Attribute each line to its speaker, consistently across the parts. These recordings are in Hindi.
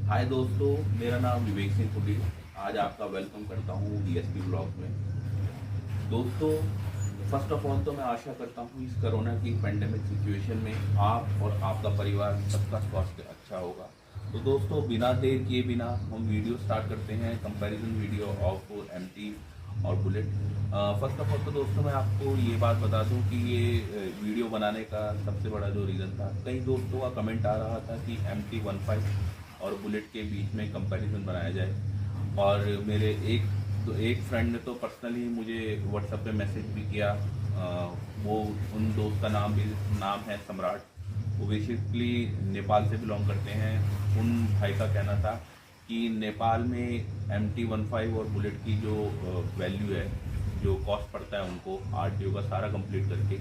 Speaker 1: हाय दोस्तों, मेरा नाम विवेक सिंह कुटी। आज आपका वेलकम करता हूँ डीएसपी ब्लॉग में। दोस्तों, फर्स्ट ऑफ ऑल तो मैं आशा करता हूँ इस कोरोना की पेंडेमिक सिचुएशन में आप और आपका परिवार सबका स्वास्थ्य अच्छा होगा। तो दोस्तों, बिना देर किए बिना हम वीडियो स्टार्ट करते हैं, कंपैरिजन वीडियो ऑफ एमटी और बुलेट। फर्स्ट ऑफ ऑल तो दोस्तों मैं आपको ये बात बता दूं कि ये वीडियो बनाने का सबसे बड़ा जो रीज़न था, कई दोस्तों का कमेंट आ रहा था कि MT-15 और बुलेट के बीच में कंपैरिजन बनाया जाए। और मेरे एक फ्रेंड ने तो पर्सनली मुझे व्हाट्सएप पे मैसेज भी किया। वो उन दोस्त का नाम है सम्राट। वो बेसिकली नेपाल से बिलोंग करते हैं। उन भाई का कहना था कि नेपाल में MT-15 और बुलेट की जो वैल्यू है, जो कॉस्ट पड़ता है उनको आरटीओ का सारा कंप्लीट करके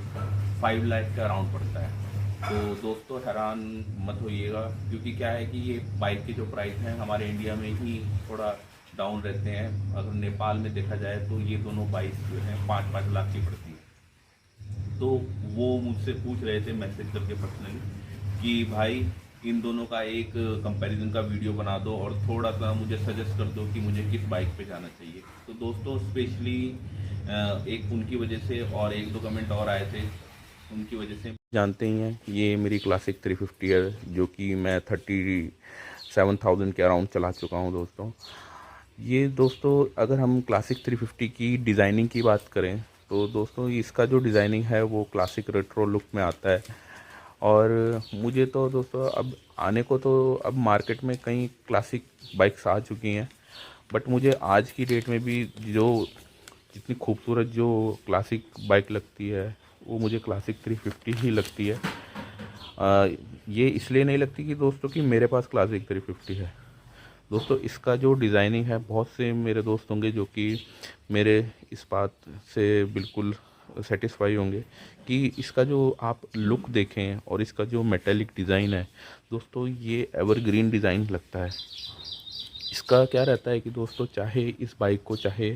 Speaker 1: 5 लाख के अराउंड पड़ता है। तो दोस्तों हैरान मत होइएगा, क्योंकि क्या है कि ये बाइक के जो प्राइस हैं हमारे इंडिया में ही थोड़ा डाउन रहते हैं। अगर नेपाल में देखा जाए तो ये दोनों बाइक जो हैं 5-5 लाख की पड़ती है। तो वो मुझसे पूछ रहे थे मैसेज करके पर्सनली कि भाई इन दोनों का एक कंपैरिजन का वीडियो बना दो और थोड़ा सा मुझे सजेस्ट कर दो कि मुझे किस बाइक पे जाना चाहिए। तो दोस्तों स्पेशली एक उनकी वजह से और एक दो कमेंट और आए थे, उनकी वजह से जानते ही हैं ये मेरी क्लासिक 350 है, जो कि मैं 37,000 के अराउंड चला चुका हूँ दोस्तों। ये दोस्तों अगर हम क्लासिक 350 की डिज़ाइनिंग की बात करें तो दोस्तों इसका जो डिज़ाइनिंग है वो क्लासिक रेट्रो लुक में आता है। और मुझे तो दोस्तों अब आने को तो अब मार्केट में कई क्लासिक बाइक्स आ चुकी हैं, बट मुझे आज की डेट में भी जो जितनी खूबसूरत जो क्लासिक बाइक लगती है वो मुझे क्लासिक 350 ही लगती है। ये इसलिए नहीं लगती कि दोस्तों कि मेरे पास क्लासिक 350 है। दोस्तों इसका जो डिज़ाइनिंग है, बहुत से मेरे दोस्त होंगे जो कि मेरे इस बात से बिल्कुल सेटिस्फाई होंगे कि इसका जो आप लुक देखें और इसका जो मेटेलिक डिज़ाइन है दोस्तों, ये एवरग्रीन डिज़ाइन लगता है। इसका क्या रहता है कि दोस्तों चाहे इस बाइक को चाहे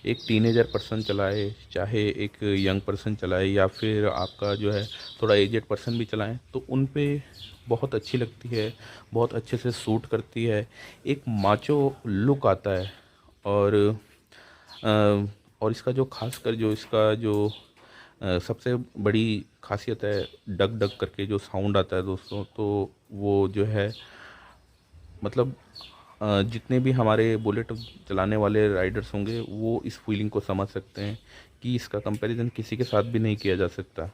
Speaker 1: एक टीनेजर पर्सन चलाए, चाहे एक यंग पर्सन चलाए, या फिर आपका जो है थोड़ा एजेड पर्सन भी चलाएं, तो उन पे बहुत अच्छी लगती है, बहुत अच्छे से सूट करती है, एक माचो लुक आता है। और अ, और इसका जो खासकर जो इसका जो सबसे बड़ी खासियत है, डग डग करके जो साउंड आता है दोस्तों, तो वो जो है मतलब जितने भी हमारे बुलेट चलाने वाले राइडर्स होंगे वो इस फीलिंग को समझ सकते हैं कि इसका कंपैरिजन किसी के साथ भी नहीं किया जा सकता।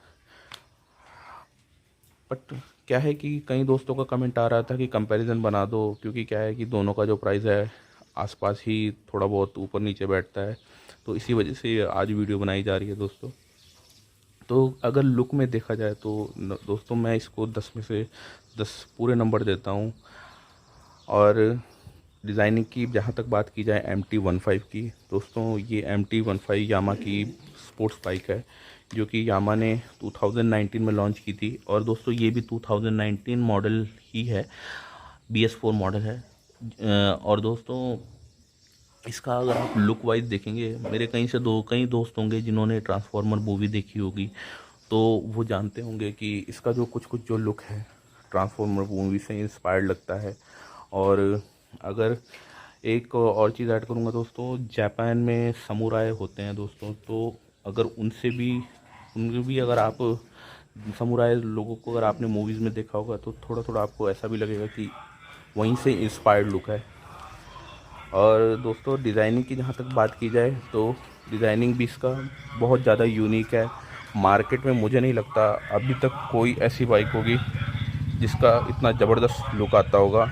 Speaker 1: बट क्या है कि कई दोस्तों का कमेंट आ रहा था कि कंपैरिजन बना दो, क्योंकि क्या है कि दोनों का जो प्राइस है आसपास ही थोड़ा बहुत ऊपर नीचे बैठता है। तो इसी वजह से आज वीडियो बनाई जा रही है दोस्तों। तो अगर लुक में देखा जाए तो दोस्तों मैं इसको 10 में से 10 पूरे नंबर देता हूँ। और डिज़ाइनिंग की जहाँ तक बात की जाए MT-15 की, दोस्तों ये MT-15 यामा की स्पोर्ट्स बाइक है, जो कि यामा ने 2019 में लॉन्च की थी। और दोस्तों ये भी 2019 मॉडल ही है, BS4 मॉडल है। और दोस्तों इसका अगर आप लुक वाइज देखेंगे, मेरे कई दोस्त होंगे जिन्होंने ट्रांसफॉर्मर मूवी देखी होगी, तो वो जानते होंगे कि इसका जो कुछ जो लुक है ट्रांसफॉर्मर मूवी से इंस्पायर्ड लगता है। और अगर एक और चीज़ ऐड करूँगा दोस्तों, जापान में समुराई होते हैं दोस्तों, तो अगर उनके भी अगर आप समुराई लोगों को अगर आपने मूवीज़ में देखा होगा तो थोड़ा थोड़ा आपको ऐसा भी लगेगा कि वहीं से इंस्पायर्ड लुक है। और दोस्तों डिज़ाइनिंग की जहाँ तक बात की जाए तो डिज़ाइनिंग भी इसका बहुत ज़्यादा यूनिक है। मार्केट में मुझे नहीं लगता अभी तक कोई ऐसी बाइक होगी जिसका इतना ज़बरदस्त लुक आता होगा।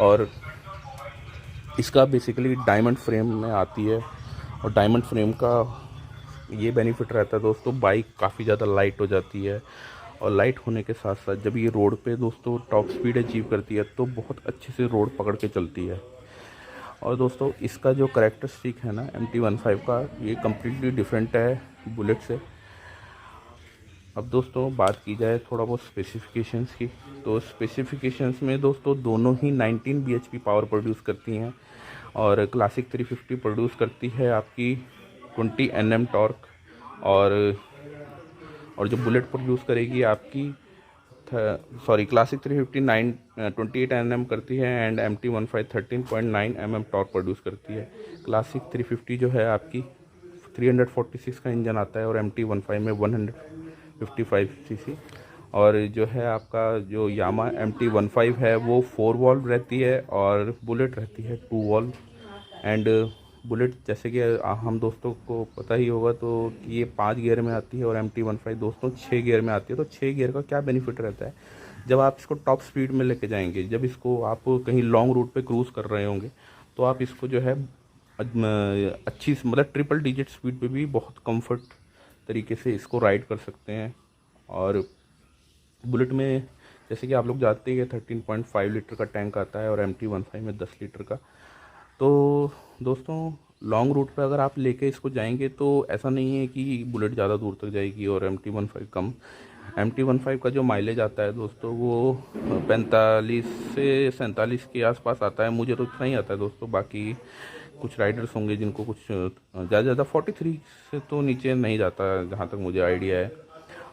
Speaker 1: और इसका बेसिकली डायमंड फ्रेम में आती है, और डायमंड फ्रेम का ये बेनिफिट रहता है दोस्तों, बाइक काफ़ी ज़्यादा लाइट हो जाती है। और लाइट होने के साथ साथ जब ये रोड पे दोस्तों टॉप स्पीड अचीव करती है तो बहुत अच्छे से रोड पकड़ के चलती है। और दोस्तों इसका जो करेक्टरिस्टिक है ना MT-15 का, ये कम्प्लीटली डिफरेंट है बुलेट से। अब दोस्तों बात की जाए थोड़ा बहुत स्पेसिफिकेशंस की, तो स्पेसिफिकेशंस में दोस्तों दोनों ही 19 bhp पावर प्रोड्यूस करती हैं, और क्लासिक 350 प्रोड्यूस करती है आपकी 20 Nm टॉर्क। और जो बुलेट प्रोड्यूस करेगी आपकी क्लासिक 359 28 Nm करती है and MT15 13.9 mm torque produce करती है। क्लासिक 350 जो है आपकी 346 का इंजन आता है और MT15 में 155 सीसी। और जो है आपका जो यामा MT15 है वो 4 वॉल्व रहती है और बुलेट रहती है 2 वॉल्व। एंड बुलेट जैसे कि हम दोस्तों को पता ही होगा तो कि ये 5 गियर में आती है और MT15 दोस्तों 6 गियर में आती है। तो 6 गियर का क्या बेनिफिट रहता है, जब आप इसको टॉप स्पीड में लेके जाएंगे, जब इसको आप कहीं लॉन्ग रूट पे क्रूज़ कर रहे होंगे तो आप इसको जो है अच्छी मतलब ट्रिपल डिजिट स्पीड पे भी बहुत कंफर्ट तरीके से इसको राइड कर सकते हैं। और बुलेट में जैसे कि आप लोग जानते हैं 13.5 लीटर का टैंक आता है और MT15 में 10 लीटर का। तो दोस्तों लॉन्ग रूट पे अगर आप लेके इसको जाएंगे तो ऐसा नहीं है कि बुलेट ज़्यादा दूर तक जाएगी और MT15 कम। MT15 का जो माइलेज आता है दोस्तों वो 45 से 47 के आसपास आता है। मुझे तो इतना ही आता है दोस्तों, बाकी कुछ राइडर्स होंगे जिनको कुछ ज़्यादा 43 से तो नीचे नहीं जाता जहाँ तक मुझे आइडिया है।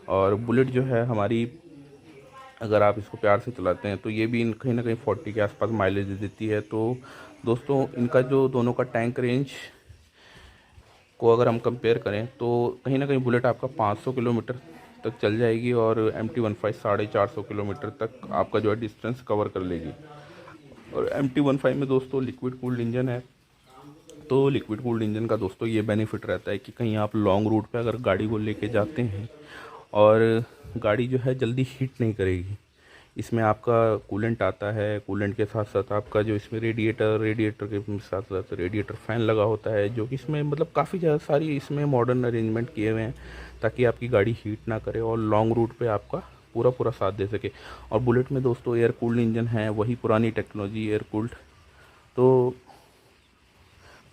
Speaker 1: और बुलेट जो है हमारी, अगर आप इसको प्यार से चलाते हैं तो ये भी कहीं ना कहीं 40 के आसपास माइलेज देती है। तो दोस्तों इनका जो दोनों का टैंक रेंज को अगर हम कंपेयर करें तो कहीं ना कहीं बुलेट आपका 500 किलोमीटर तक चल जाएगी और MT15 450 किलोमीटर तक आपका जो है डिस्टेंस कवर कर लेगी। और MT15 में दोस्तों लिक्विड कूल्ड इंजन है। तो लिक्विड कूल्ड इंजन का दोस्तों ये बेनिफिट रहता है कि कहीं आप लॉन्ग रूट पे अगर गाड़ी को लेके जाते हैं और गाड़ी जो है जल्दी हीट नहीं करेगी। इसमें आपका कूलेंट आता है, कूलेंट के साथ साथ आपका जो इसमें रेडिएटर के साथ साथ रेडिएटर फ़ैन लगा होता है, जो कि इसमें मतलब काफ़ी ज़्यादा सारी इसमें मॉडर्न अरेंजमेंट किए हुए हैं ताकि आपकी गाड़ी हीट ना करे और लॉन्ग रूट पे आपका पूरा साथ दे सके। और बुलेट में दोस्तों एयर कूल्ड इंजन है, वही पुरानी टेक्नोलॉजी एयर कूल्ड। तो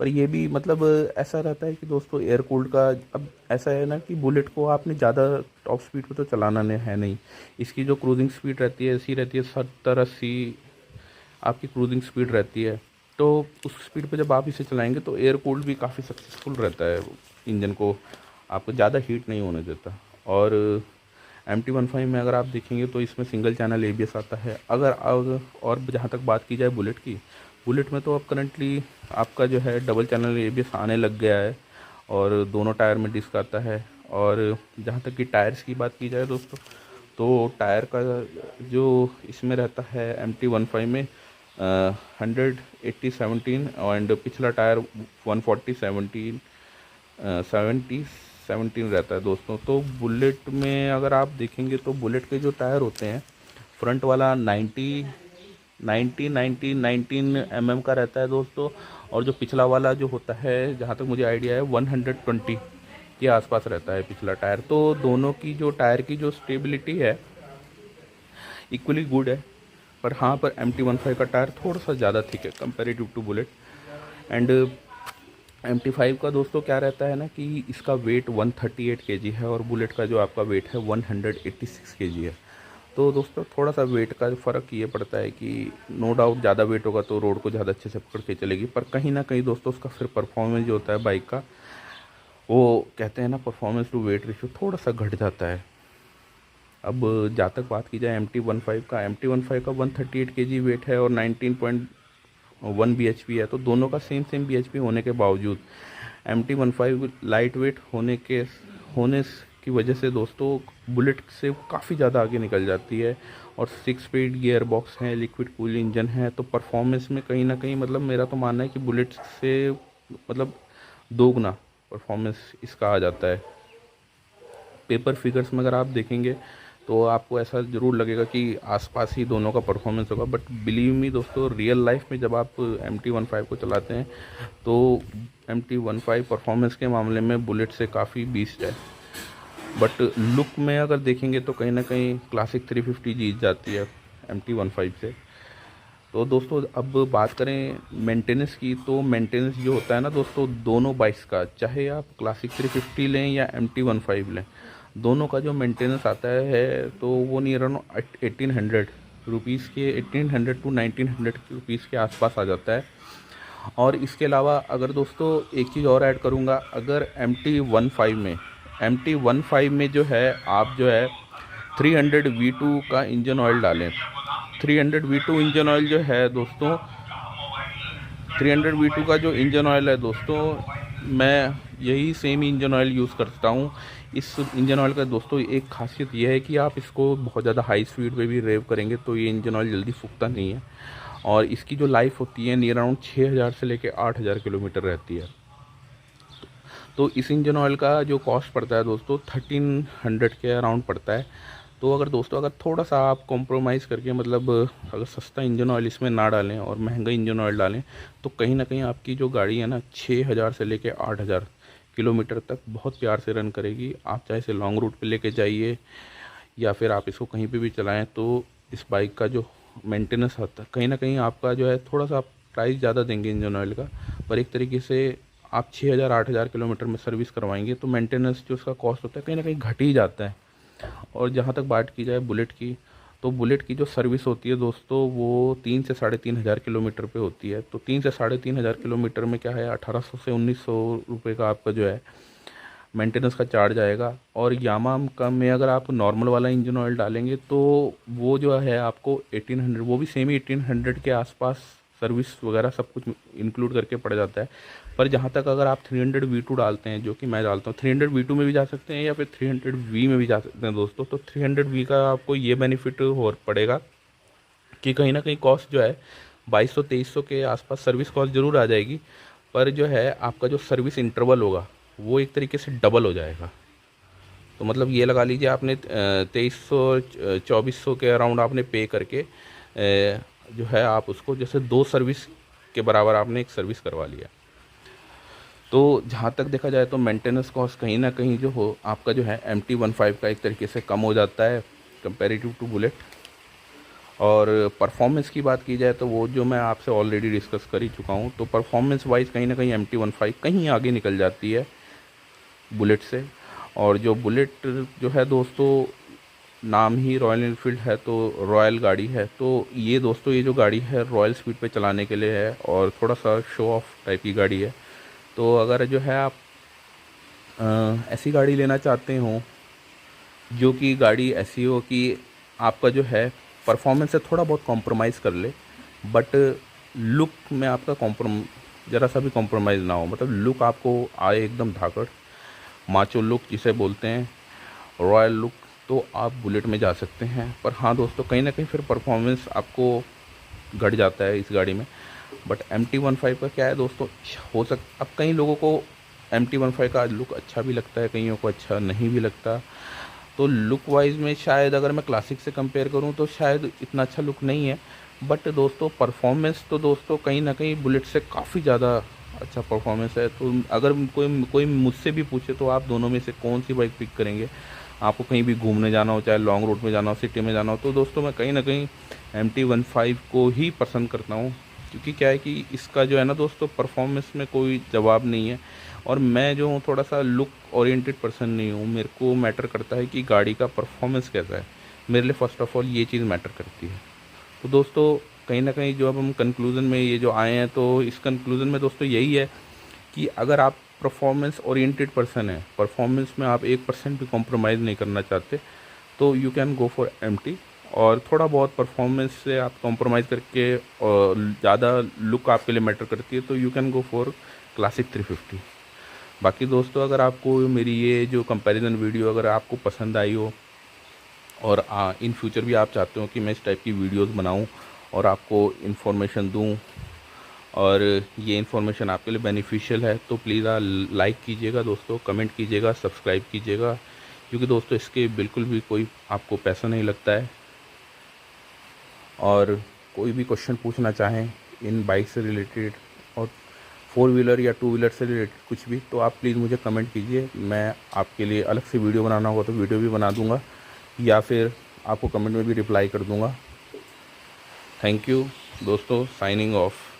Speaker 1: पर ये भी मतलब ऐसा रहता है कि दोस्तों एयर कूल्ड का अब ऐसा है ना कि बुलेट को आपने ज़्यादा टॉप स्पीड पे तो चलाना है नहीं। इसकी जो क्रूजिंग स्पीड रहती है ऐसी रहती है 70-80 आपकी क्रूजिंग स्पीड रहती है। तो उस स्पीड पे जब आप इसे चलाएंगे तो एयर कूल्ड भी काफ़ी सक्सेसफुल रहता है, इंजन को आपको ज़्यादा हीट नहीं होने देता। और MT15 में अगर आप देखेंगे तो इसमें सिंगल चैनल ABS आता है। और जहाँ तक बात की जाए बुलेट में तो अब करंटली आपका जो है डबल चैनल ABS आने लग गया है और दोनों टायर में डिस्क आता है। और जहाँ तक कि टायर्स की बात की जाए दोस्तों तो टायर का जो इसमें रहता है MT15 में 180/17 एंड पिछला टायर 140/17 रहता है दोस्तों। तो बुलेट में अगर आप देखेंगे तो बुलेट के जो टायर होते हैं, फ्रंट वाला 19 mm का रहता है दोस्तों, और जो पिछला वाला जो होता है जहाँ तक मुझे आइडिया है 120 के आसपास रहता है पिछला टायर। तो दोनों की जो टायर की जो स्टेबिलिटी है इक्वली गुड है। पर हाँ, पर MT15 का टायर थोड़ा सा ज़्यादा थिक है comparative to bullet. And MT5 का दोस्तों क्या रहता है ना कि इसका वेट 138 kg है और बुलेट का जो आपका वेट है 186 kg है। तो दोस्तों थोड़ा सा वेट का फ़र्क ये पड़ता है कि नो डाउट ज़्यादा वेट होगा तो रोड को ज़्यादा अच्छे से पकड़ के चलेगी, पर कहीं ना कहीं दोस्तों उसका फिर परफॉर्मेंस जो होता है बाइक का, वो कहते हैं ना परफॉर्मेंस टू वेट रेशियो थोड़ा सा घट जाता है। अब जहाँ तक बात की जाए MT15 का 138 kg वेट है और 19.1 bhp है। तो दोनों का सेम bhp होने के बावजूद MT15 लाइट वेट होने की वजह से दोस्तों बुलेट से काफ़ी ज़्यादा आगे निकल जाती है। और 6 स्पीड गियर बॉक्स है, लिक्विड कूल इंजन है। तो परफॉर्मेंस में कहीं ना कहीं मतलब मेरा तो मानना है कि बुलेट से मतलब दोगुना परफॉर्मेंस इसका आ जाता है। पेपर फिगर्स में अगर आप देखेंगे तो आपको ऐसा ज़रूर लगेगा कि आसपास ही दोनों का परफॉर्मेंस होगा, बट बिलीव मी दोस्तों रियल लाइफ में जब आप MT15 को चलाते हैं तो MT15 परफॉर्मेंस के मामले में बुलेट से काफ़ी बीस्ट है। बट लुक में अगर देखेंगे तो कहीं ना कहीं क्लासिक 350 जीत जाती है MT15 से। तो दोस्तों अब बात करें मेंटेनेंस की, तो मेंटेनेंस जो होता है ना दोस्तों दोनों बाइक्स का, चाहे आप क्लासिक 350 लें या MT15 लें, दोनों का जो मेंटेनेंस आता है तो वो नियर अराउंड 1800 रुपीज़ के 1800 to 1900 रुपीज़ के आसपास आ जाता है। और इसके अलावा अगर दोस्तों एक चीज़ और ऐड करूँगा, अगर MT15 में जो है आप जो है 300 V2 का इंजन ऑयल डालें। 300 V2 इंजन ऑयल जो है दोस्तों, 300 V2 का जो इंजन ऑयल है दोस्तों, मैं यही सेम इंजन ऑयल यूज़ करता हूँ। इस इंजन ऑयल का दोस्तों एक खासियत यह है कि आप इसको बहुत ज़्यादा हाई स्पीड पे भी रेव करेंगे तो ये इंजन ऑयल जल्दी फूकता नहीं है, और इसकी जो लाइफ होती है नियर अराउंड 6000 से लेकर 8000 किलोमीटर रहती है। तो इस इंजन ऑयल का जो कॉस्ट पड़ता है दोस्तों 1300 के अराउंड पड़ता है। तो अगर दोस्तों अगर थोड़ा सा आप कॉम्प्रोमाइज़ करके, मतलब अगर सस्ता इंजन ऑयल इसमें ना डालें और महंगा इंजन ऑयल डालें, तो कहीं ना कहीं आपकी जो गाड़ी है ना 6000 से लेके 8000 किलोमीटर तक बहुत प्यार से रन करेगी। आप चाहे इसे लॉन्ग रूट पे लेके जाइए या फिर आप इसको कहीं पे भी चलाएं, तो इस बाइक का जो मेंटेनेंस होता है, कहीं ना कहीं आपका जो है थोड़ा सा आप प्राइस ज़्यादा देंगे इंजन ऑयल का, पर एक तरीके से आप 6000-8000 किलोमीटर में सर्विस करवाएंगे तो मेंटेनेंस जो उसका कॉस्ट होता है कहीं ना कहीं घट ही जाता है। और जहाँ तक बात की जाए बुलेट की, तो बुलेट की जो सर्विस होती है दोस्तों वो 3 से 3500 किलोमीटर पे होती है। तो 3 से 3500 किलोमीटर में क्या है 1800 से 1900 रुपये का आपका जो है मेंटेनेंस का चार्ज आएगा। और यामा का में अगर आप नॉर्मल वाला इंजन ऑयल डालेंगे तो वो जो है आपको 1800, वो भी सेम ही 1800 के आसपास सर्विस वगैरह सब कुछ इंक्लूड करके पड़ जाता है। पर जहाँ तक अगर आप 300 V2 डालते हैं, जो कि मैं डालता हूँ, 300 V2 में भी जा सकते हैं या फिर 300 V में भी जा सकते हैं दोस्तों, तो 300 V का आपको ये बेनिफिट हो पड़ेगा कि कहीं ना कहीं कॉस्ट जो है 2200-2300 के आसपास सर्विस कॉस्ट ज़रूर आ जाएगी, पर जो है आपका जो सर्विस इंटरवल होगा वो एक तरीके से डबल हो जाएगा। तो मतलब ये लगा लीजिए आपने 2300-2400 के अराउंड आपने पे करके जो है आप उसको जैसे 2 सर्विस के बराबर आपने एक सर्विस करवा लिया। तो जहाँ तक देखा जाए तो मेंटेनेंस कॉस्ट कहीं ना कहीं जो हो आपका जो है MT-15 का एक तरीके से कम हो जाता है कंपैरेटिव टू बुलेट। और परफॉर्मेंस की बात की जाए तो वो जो मैं आपसे ऑलरेडी डिस्कस कर ही चुका हूँ, तो परफॉर्मेंस वाइज कहीं ना कहीं MT-15 कहीं आगे निकल जाती है बुलेट से। और जो बुलेट जो है दोस्तों, नाम ही रॉयल एनफील्ड है तो रॉयल गाड़ी है, तो ये दोस्तों ये जो गाड़ी है रॉयल स्पीड पे चलाने के लिए है और थोड़ा सा शो ऑफ टाइप की गाड़ी है। तो अगर जो है आप ऐसी गाड़ी लेना चाहते हो जो कि गाड़ी ऐसी हो कि आपका जो है परफॉर्मेंस से थोड़ा बहुत कॉम्प्रोमाइज़ कर ले, बट लुक में आपका ज़रा सा भी कॉम्प्रोमाइज़ ना हो, मतलब लुक आपको आए एकदम धाकड़ माचो लुक जिसे बोलते हैं, रॉयल लुक, तो आप बुलेट में जा सकते हैं। पर हाँ दोस्तों कहीं ना कहीं फिर परफॉर्मेंस आपको घट जाता है इस गाड़ी में। बट MT-15 का क्या है दोस्तों, अब कई लोगों को MT-15 का लुक अच्छा भी लगता है, कईयों को अच्छा नहीं भी लगता। तो लुक वाइज में शायद अगर मैं क्लासिक से कंपेयर करूं तो शायद इतना अच्छा लुक नहीं है, बट दोस्तों परफॉर्मेंस तो दोस्तों कहीं ना कहीं बुलेट से काफ़ी ज़्यादा अच्छा परफॉर्मेंस है। तो अगर कोई मुझसे भी पूछे तो आप दोनों में से कौन सी बाइक पिक करेंगे, आपको कहीं भी घूमने जाना हो, चाहे लॉन्ग रूट में जाना हो, सिटी में जाना हो, तो दोस्तों मैं कहीं ना कहीं MT-15 को ही पसंद करता हूँ। क्योंकि क्या है कि इसका जो है ना दोस्तों परफॉर्मेंस में कोई जवाब नहीं है, और मैं जो हूँ थोड़ा सा लुक ओरिएंटेड पर्सन नहीं हूँ, मेरे को मैटर करता है कि गाड़ी का परफॉर्मेंस कैसा है, मेरे लिए फ़र्स्ट ऑफ ऑल ये चीज़ मैटर करती है। तो दोस्तों कहीं ना कहीं जो अब हम कंक्लूज़न में ये जो आए हैं, तो इस कंक्लूज़न में दोस्तों यही है कि अगर आप परफॉर्मेंस ओरिएंटेड पर्सन है, परफॉर्मेंस में आप 1% भी कॉम्प्रोमाइज़ नहीं करना चाहते, तो you can go for MT। और थोड़ा बहुत परफॉर्मेंस से आप कॉम्प्रोमाइज़ करके और ज़्यादा लुक आपके लिए मैटर करती है, तो you can go for classic 350। बाकी दोस्तों अगर आपको मेरी ये जो कंपैरिजन वीडियो अगर आपको पसंद आई हो और इन फ्यूचर भी आप चाहते हो कि मैं इस टाइप की वीडियोस बनाऊं और आपको इन्फॉर्मेशन दूं और ये इन्फॉर्मेशन आपके लिए बेनिफिशियल है, तो प्लीज़ लाइक कीजिएगा दोस्तों, कमेंट कीजिएगा, सब्सक्राइब कीजिएगा, क्योंकि दोस्तों इसके बिल्कुल भी कोई आपको पैसा नहीं लगता है। और कोई भी क्वेश्चन पूछना चाहें इन बाइक से रिलेटेड और 4 व्हीलर या 2 व्हीलर से रिलेटेड कुछ भी, तो आप प्लीज़ मुझे कमेंट कीजिए, मैं आपके लिए अलग से वीडियो बनाना होगा तो वीडियो भी बना दूंगा या फिर आपको कमेंट में भी रिप्लाई कर दूंगा। थैंक यू दोस्तों, साइनिंग ऑफ।